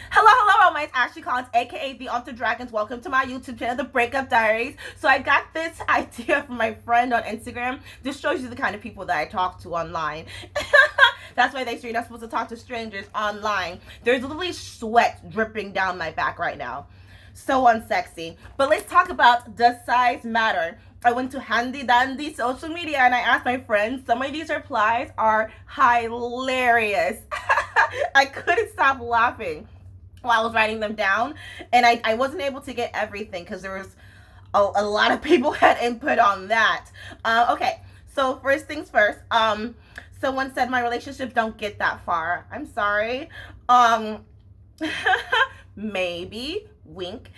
Hello, my name's Ashley Collins, aka The Altar Dragons. Welcome to my YouTube channel, The Breakup Diaries. So I got this idea from my friend on Instagram. This shows you the kind of people that I talk to online. That's why they say you're not supposed to talk to strangers online. There's literally sweat dripping down my back right now. So unsexy. But let's talk about, does size matter? I went to handy dandy social media and I asked my friends. Some of these replies are hilarious. I couldn't stop laughing while I was writing them down, and I wasn't able to get everything because there was a lot of people had input on that. Okay, so first things first. Someone said my relationships don't get that far. I'm sorry. Maybe wink.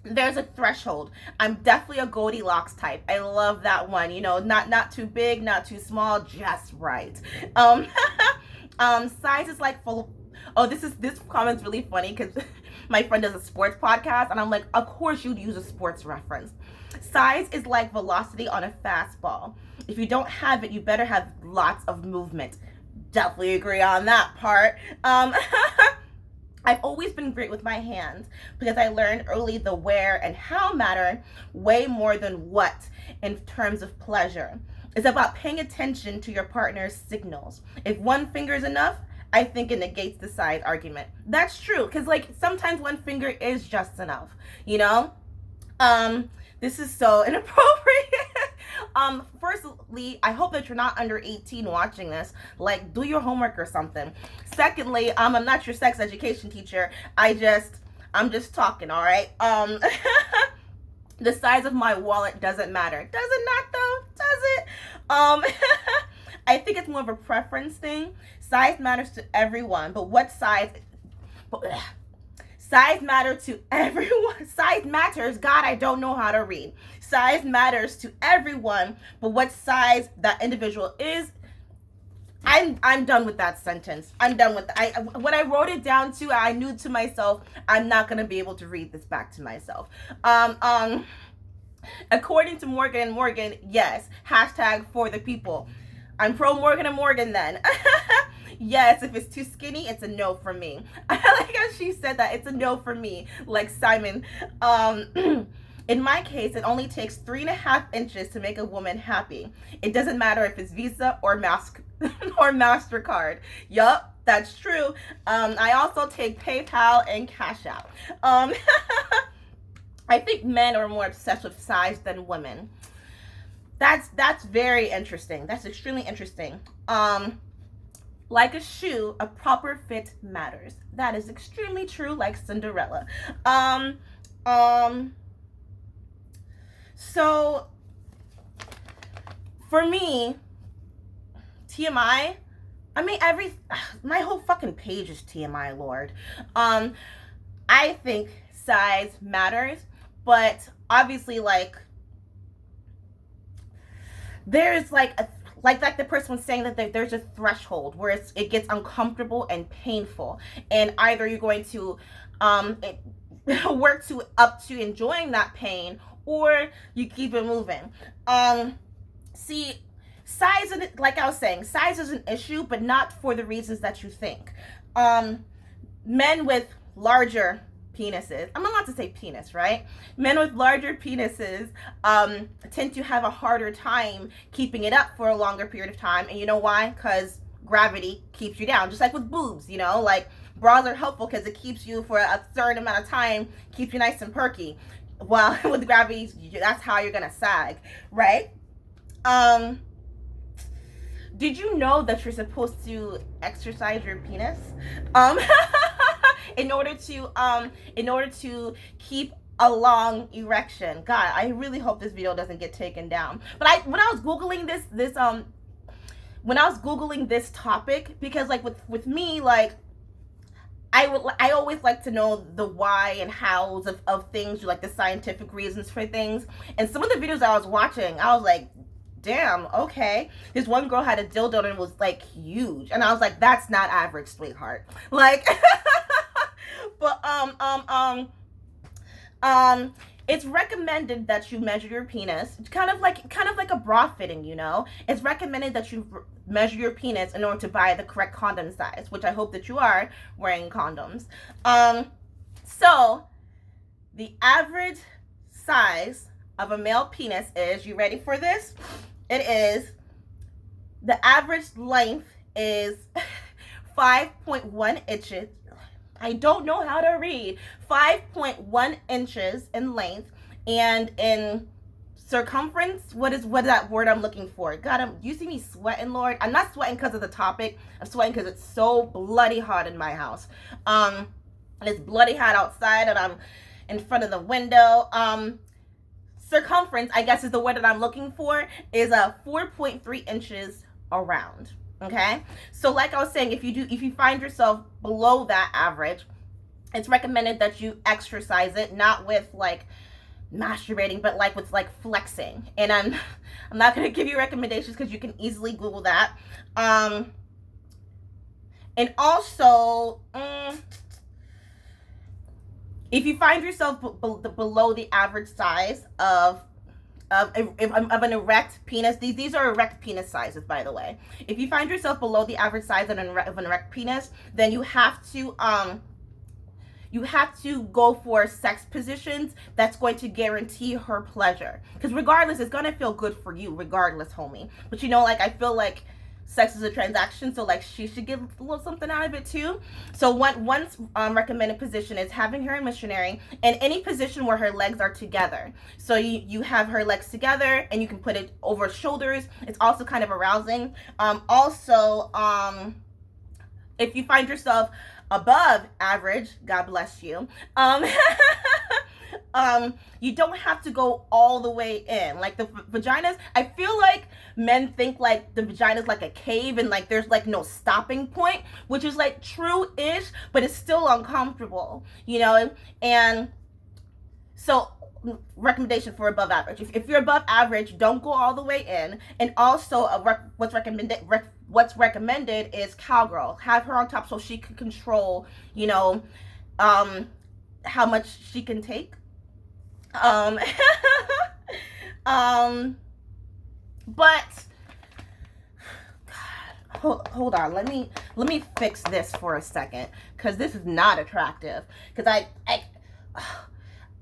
There's a threshold. I'm definitely a Goldilocks type. I love that one. You know, not too big, not too small, just right. Size is like full. Oh, this comment's really funny because my friend does a sports podcast, and I'm like, of course you'd use a sports reference. Size is like velocity on a fastball. If you don't have it, you better have lots of movement. Definitely agree on that part. I've always been great with my hands because I learned early the where and how matter way more than what in terms of pleasure. It's about paying attention to your partner's signals. If one finger is enough, I think it negates the size argument. That's true, because like sometimes one finger is just enough, you know? This is so inappropriate. Firstly, I hope that you're not under 18 watching this. Like, do your homework or something. Secondly, I'm not your sex education teacher. I'm just talking, all right? The size of my wallet doesn't matter. Does it not though? Does it? I think it's more of a preference thing. Size matters to everyone, but what size? Size matters to everyone. Size matters. God, I don't know how to read. Size matters to everyone, but what size that individual is. I'm done with that sentence. I'm done with when I wrote it down to, I knew to myself, I'm not gonna be able to read this back to myself. According to Morgan and Morgan, yes. Hashtag for the people. I'm pro Morgan and Morgan then. Yes, if it's too skinny, it's a no for me. I like how she said that. It's a no for me, like Simon. In my case, it only takes 3.5 inches to make a woman happy. It doesn't matter if it's Visa or MasterCard. Yup, that's true. I also take PayPal and Cash App. I think men are more obsessed with size than women. That's very interesting. That's extremely interesting. Like a shoe, a proper fit matters. That is extremely true, like Cinderella. So for me, TMI, I mean my whole fucking page is TMI, Lord. I think size matters, but obviously like there's like the person was saying that there's a threshold where it gets uncomfortable and painful, and either you're going to work up to enjoying that pain, or you keep it moving. See, size, like I was saying, size is an issue, but not for the reasons that you think. Men with larger penises, I'm allowed to say penis, right? Men with larger penises tend to have a harder time keeping it up for a longer period of time. And you know why? Because gravity keeps you down. Just like with boobs, you know, like bras are helpful because it keeps you for a certain amount of time, keeps you nice and perky. While with gravity, that's how you're gonna sag, right? Did you know that you're supposed to exercise your penis? In order to keep a long erection. God, I really hope this video doesn't get taken down. But when I was googling this topic, because like with me, like I always like to know the why and hows of things, like the scientific reasons for things. And some of the videos I was watching, I was like, damn, okay. This one girl had a dildo and it was like huge, and I was like, that's not average, sweetheart. Like, but it's recommended that you measure your penis, kind of like a bra fitting, you know. It's recommended that you measure your penis in order to buy the correct condom size, which I hope that you are wearing condoms. So the average size of a male penis is, you ready for this? It is, the average length is 5.1 inches. I don't know how to read. 5.1 inches in length, and in circumference, what is that word I'm looking for? God, you see me sweating, Lord? I'm not sweating because of the topic. I'm sweating because it's so bloody hot in my house. And it's bloody hot outside, and I'm in front of the window. Circumference, I guess, is the word that I'm looking for, is 4.3 inches around. Okay, so like I was saying, if you find yourself below that average, it's recommended that you exercise it, not with like masturbating, but like with like flexing. And I'm not going to give you recommendations because you can easily Google that. And also, if you find yourself below the average size of an erect penis, these are erect penis sizes, by the way. If you find yourself below the average size of an erect penis, then you have to go for sex positions that's going to guarantee her pleasure. Because regardless, it's gonna feel good for you, regardless, homie. But you know, like, I feel like sex is a transaction, so like she should get a little something out of it too. So one recommended position is having her in missionary, and any position where her legs are together. So you have her legs together and you can put it over her shoulders. It's also kind of arousing. If you find yourself above average, God bless you. You don't have to go all the way in. Like the vaginas, I feel like men think like the vagina is like a cave and like there's like no stopping point, which is like true-ish, but it's still uncomfortable, you know? And so recommendation for above average. If you're above average, don't go all the way in. And also what's recommended is cowgirl. Have her on top so she can control, you know, how much she can take. But God, hold on, let me fix this for a second, because this is not attractive. Because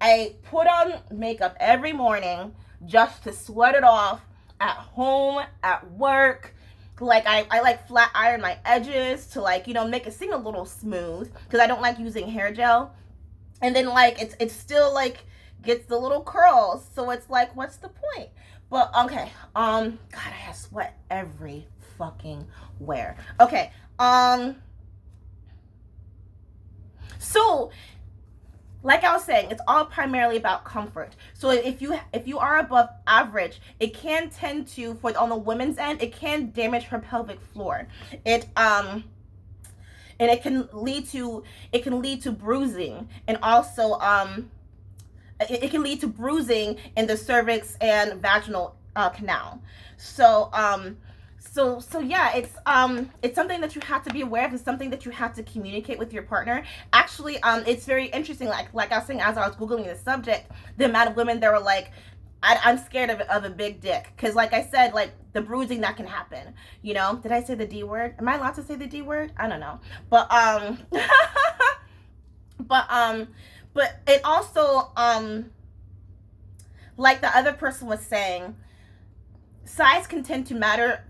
I put on makeup every morning just to sweat it off at home, at work. Like I like flat iron my edges to, like, you know, make it seem a little smooth, because I don't like using hair gel. And then like it's still like gets the little curls, so it's like, what's the point? But okay, God, I have sweat every fucking where. Okay, so like I was saying, it's all primarily about comfort. So if you are above average, it can tend to, on the women's end, it can damage her pelvic floor. And it can lead to bruising, and also it can lead to bruising in the cervix and vaginal canal. So yeah, it's something that you have to be aware of. It's something that you have to communicate with your partner. Actually, it's very interesting. Like I was saying, as I was Googling the subject, the amount of women that were like, I'm scared of a big dick. Because like I said, like the bruising that can happen, you know. Did I say the D word? Am I allowed to say the D word? I don't know. But but it also, like the other person was saying, size can tend to matter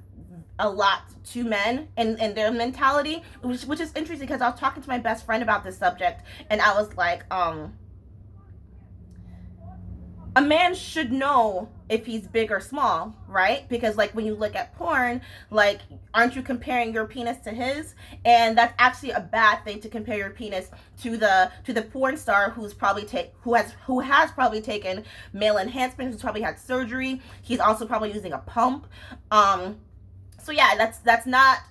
a lot to men and their mentality, which is interesting, because I was talking to my best friend about this subject, and I was like, a man should know if he's big or small, right? Because like when you look at porn, like, aren't you comparing your penis to his? And that's actually a bad thing, to compare your penis to the porn star who has probably taken male enhancement, who's probably had surgery. He's also probably using a pump. So yeah, that's not.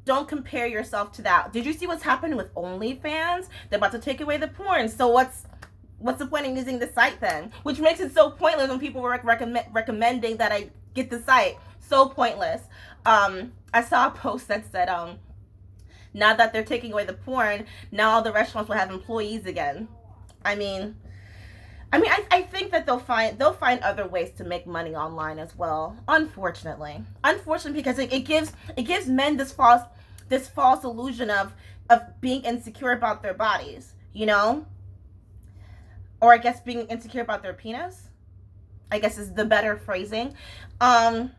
Don't compare yourself to that. Did you see what's happening with OnlyFans? They're about to take away the porn. So what's the point in using the site then? Which makes it so pointless when people were recommending that I get the site. So pointless. I saw a post that said, now that they're taking away the porn, now all the restaurants will have employees again. I mean, I mean, I think that they'll find other ways to make money online as well. Unfortunately, because it gives men this false illusion of being insecure about their bodies, or I guess being insecure about their penis. I guess is the better phrasing. Um,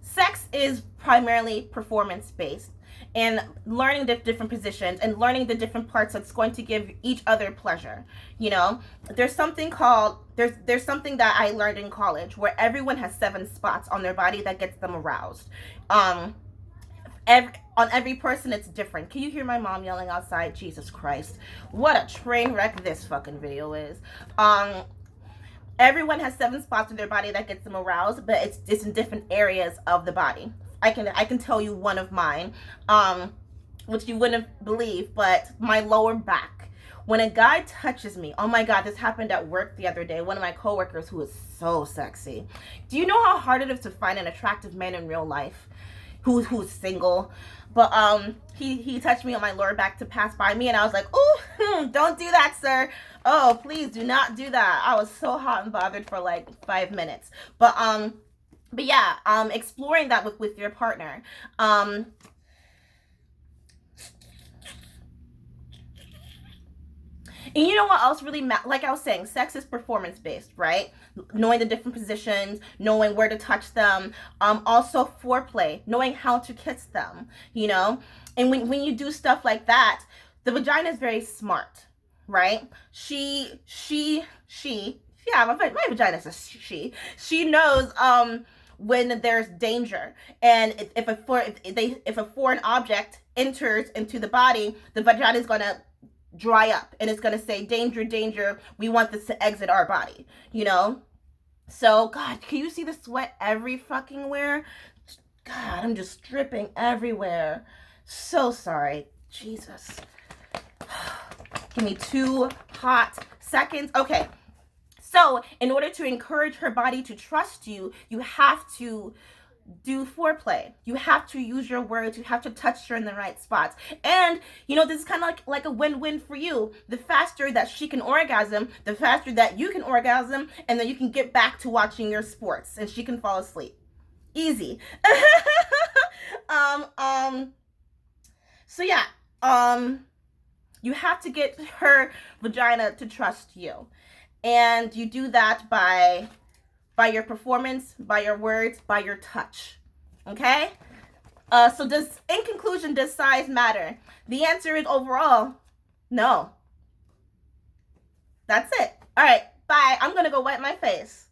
Sex is primarily performance based, and learning the different positions and learning the different parts that's going to give each other pleasure. You know, there's something that I learned in college where everyone has 7 spots on their body that gets them aroused. Um, on every person it's different. Can you hear my mom yelling outside? Jesus Christ, what a train wreck this fucking video is. Everyone has 7 spots in their body that gets them aroused, but it's in different areas of the body. I can tell you one of mine, which you wouldn't believe, but my lower back. When a guy touches me, oh my god, this happened at work the other day. One of my coworkers who is so sexy. Do you know how hard it is to find an attractive man in real life who's single? But he touched me on my lower back to pass by me, and I was like, "Ooh, don't do that, sir. Oh, please do not do that." I was so hot and bothered for like 5 minutes. But yeah, exploring that with your partner. And you know what else really like I was saying, sex is performance based, right? Knowing the different positions, knowing where to touch them, also foreplay, knowing how to kiss them, and when you do stuff like that, the vagina is very smart, right? Yeah, my vagina is a she knows when there's danger, and if a foreign object enters into the body, the vagina is gonna dry up, and it's going to say, danger, danger, we want this to exit our body. So god, can you see the sweat every fucking where? God, I'm just dripping everywhere. So sorry. Jesus. Give me 2 hot seconds. Okay, so in order to encourage her body to trust you, you have to do foreplay. You have to use your words. You have to touch her in the right spots. And this is kind of like a win-win for you. The faster that she can orgasm, the faster that you can orgasm, and then you can get back to watching your sports, and she can fall asleep. Easy. um, um, so yeah, you have to get her vagina to trust you, and you do that by your performance, by your words, by your touch. Okay? So in conclusion, does size matter? The answer is overall, no. That's it. All right, bye. I'm gonna go wipe my face.